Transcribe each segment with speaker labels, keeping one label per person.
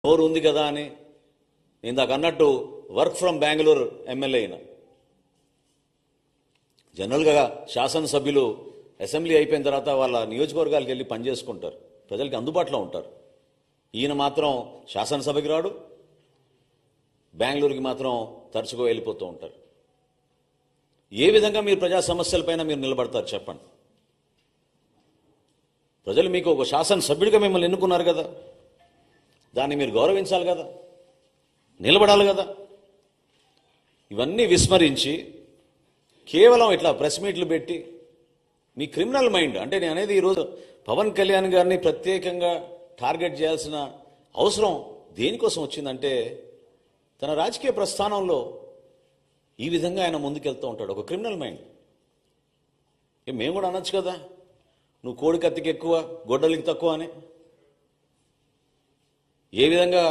Speaker 1: నోరు ఉంది కదా అని ఇందాక అన్నట్టు వర్క్ ఫ్రమ్ బెంగళూరు ఎమ్మెల్యే అయినా. జనరల్గా శాసనసభ్యులు అసెంబ్లీ అయిపోయిన తర్వాత వాళ్ళ నియోజకవర్గాలకు వెళ్ళి పనిచేసుకుంటారు, ప్రజలకి అందుబాటులో ఉంటారు. ఈయన మాత్రం శాసనసభకి రాడు, బెంగళూరుకి మాత్రం తరచుగా వెళ్ళిపోతూ ఉంటారు. ఏ విధంగా మీరు ప్రజా సమస్యలపైన మీరు నిలబడతారు చెప్పండి? ప్రజలు మీకు ఒక శాసనసభ్యుడిగా మిమ్మల్ని ఎన్నుకున్నారు కదా, దాన్ని మీరు గౌరవించాలి కదా, నిలబడాలి కదా. ఇవన్నీ విస్మరించి కేవలం ఇట్లా ప్రెస్ మీట్లు పెట్టి మీ క్రిమినల్ మైండ్, అంటే నేను అనేది ఈరోజు పవన్ కళ్యాణ్ గారిని ప్రత్యేకంగా టార్గెట్ చేయాల్సిన అవసరం దేనికోసం వచ్చిందంటే, తన రాజకీయ ప్రస్థానంలో ఈ విధంగా ఆయన ముందుకెళ్తూ ఉంటాడు. ఒక క్రిమినల్ మైండ్. మేము కూడా అనొచ్చు కదా, నువ్వు కోడి కత్తికి ఎక్కువ గొడ్డలికి తక్కువ అని. ఏ విధంగా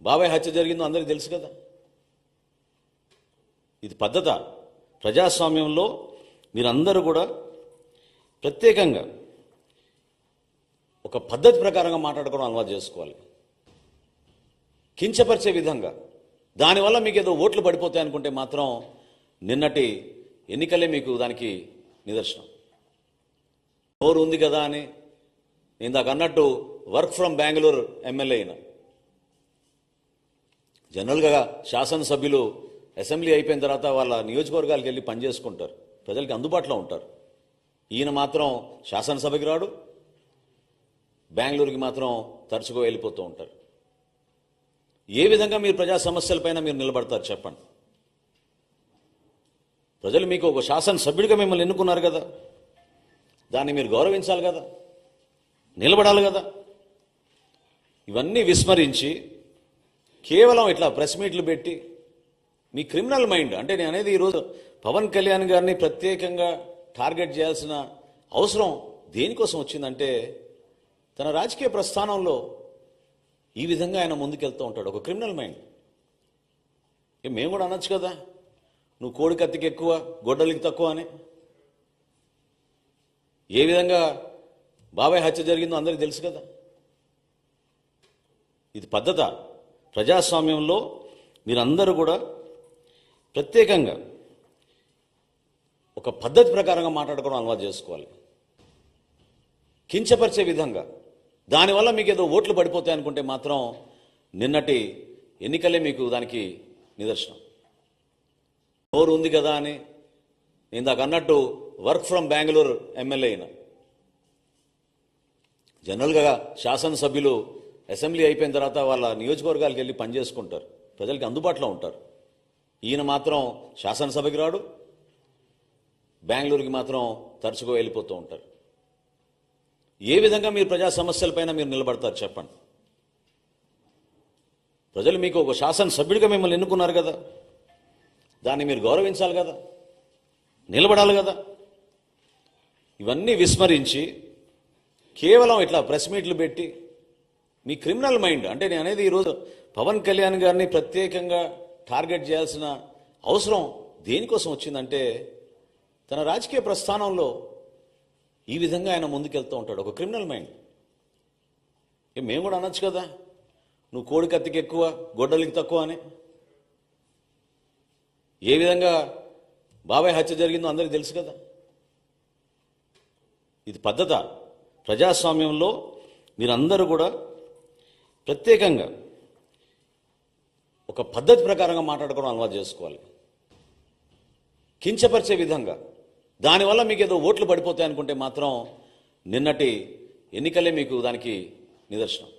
Speaker 1: బాబాయ్ హత్య జరిగిందో అందరికీ తెలుసు కదా. ఇది పద్ధత? ప్రజాస్వామ్యంలో మీరందరూ కూడా ప్రత్యేకంగా ఒక పద్ధతి ప్రకారంగా మాట్లాడుకోవడం అలవాటు చేసుకోవాలి. కించపరిచే విధంగా, దానివల్ల మీకు ఏదో ఓట్లు పడిపోతాయి అనుకుంటే మాత్రం నిన్నటి ఎన్నికలే మీకు దానికి నిదర్శనం. నోరు ఉంది కదా అని ఇందాక అన్నట్టు వర్క్ ఫ్రమ్ బెంగళూరు ఎమ్మెల్యే అయినా. జనరల్గా శాసనసభ్యులు అసెంబ్లీ అయిపోయిన తర్వాత వాళ్ళ నియోజకవర్గాలకు వెళ్ళి పనిచేసుకుంటారు, ప్రజలకి అందుబాటులో ఉంటారు. ఈయన మాత్రం శాసనసభకి రాడు, బెంగళూరుకి మాత్రం తరచుగా వెళ్ళిపోతూ ఉంటారు. ఏ విధంగా మీరు ప్రజా సమస్యలపైన మీరు నిలబడతారు చెప్పండి? ప్రజలు మీకు ఒక శాసనసభ్యుడిగా మిమ్మల్ని ఎన్నుకున్నారు కదా, దాన్ని మీరు గౌరవించాలి కదా, నిలబడాలి కదా. ఇవన్నీ విస్మరించి కేవలం ఇట్లా ప్రెస్ మీట్లు పెట్టి మీ క్రిమినల్ మైండ్, అంటే నేను అనేది ఈరోజు పవన్ కళ్యాణ్ గారిని ప్రత్యేకంగా టార్గెట్ చేయాల్సిన అవసరం దేనికోసం వచ్చిందంటే, తన రాజకీయ ప్రస్థానంలో ఈ విధంగా ఆయన ముందుకెళ్తూ ఉంటాడు. ఒక క్రిమినల్ మైండ్. మేము కూడా అనొచ్చు కదా, నువ్వు కోడి కత్తికి ఎక్కువ గొడ్డలికి తక్కువ అని. ఏ విధంగా బాబాయ్ హత్య జరిగిందో అందరికీ తెలుసు కదా. ఇది పద్ధత? ప్రజాస్వామ్యంలో మీరందరూ కూడా ప్రత్యేకంగా ఒక పద్ధతి ప్రకారంగా మాట్లాడుకోవడం అలవాటు చేసుకోవాలి. కించపరిచే విధంగా, దానివల్ల మీకు ఏదో ఓట్లు పడిపోతాయి అనుకుంటే మాత్రం నిన్నటి ఎన్నికలే మీకు దానికి నిదర్శనం. నోరు ఉంది కదా అని ఇందాక అన్నట్టు వర్క్ ఫ్రమ్ బెంగళూరు ఎమ్మెల్యే అయినా. జనరల్గా శాసనసభ్యులు అసెంబ్లీ అయిపోయిన తర్వాత వాళ్ళ నియోజకవర్గాలకు వెళ్ళి పనిచేసుకుంటారు, ప్రజలకి అందుబాటులో ఉంటారు. ఈయన మాత్రం శాసనసభకి రాడు, బెంగళూరుకి మాత్రం తరచుగా వెళ్ళిపోతూ ఉంటారు. ఏ విధంగా మీరు ప్రజా సమస్యలపైన మీరు నిలబడతారు చెప్పండి? ప్రజలు మీకు ఒక శాసనసభ్యుడిగా మిమ్మల్ని ఎన్నుకున్నారు కదా, దాన్ని మీరు గౌరవించాలి కదా, నిలబడాలి కదా. ఇవన్నీ విస్మరించి కేవలం ఇట్లా ప్రెస్ మీట్లు పెట్టి మీ క్రిమినల్ మైండ్, అంటే నేను అనేది ఈరోజు పవన్ కళ్యాణ్ గారిని ప్రత్యేకంగా టార్గెట్ చేయాల్సిన అవసరం దేనికోసం వచ్చిందంటే, తన రాజకీయ ప్రస్థానంలో ఈ విధంగా ఆయన ముందుకెళ్తూ ఉంటాడు. ఒక క్రిమినల్ మైండ్. మేము కూడా అనొచ్చు కదా, నువ్వు కోడి కత్తికి ఎక్కువ గొడ్డలికి తక్కువ అని. ఏ విధంగా బాబాయ్ హత్య జరిగిందో అందరికీ తెలుసు కదా. ఇది పద్ధత? ప్రజాస్వామ్యంలో మీరందరూ కూడా ప్రత్యేకంగా ఒక పద్ధతి ప్రకారంగా మాట్లాడుకోవడం అలవాటు చేసుకోవాలి. కించపరిచే విధంగా, దానివల్ల మీకు ఏదో ఓట్లు పడిపోతాయి అనుకుంటే మాత్రం నిన్నటి ఎన్నికలే మీకు దానికి నిదర్శనం.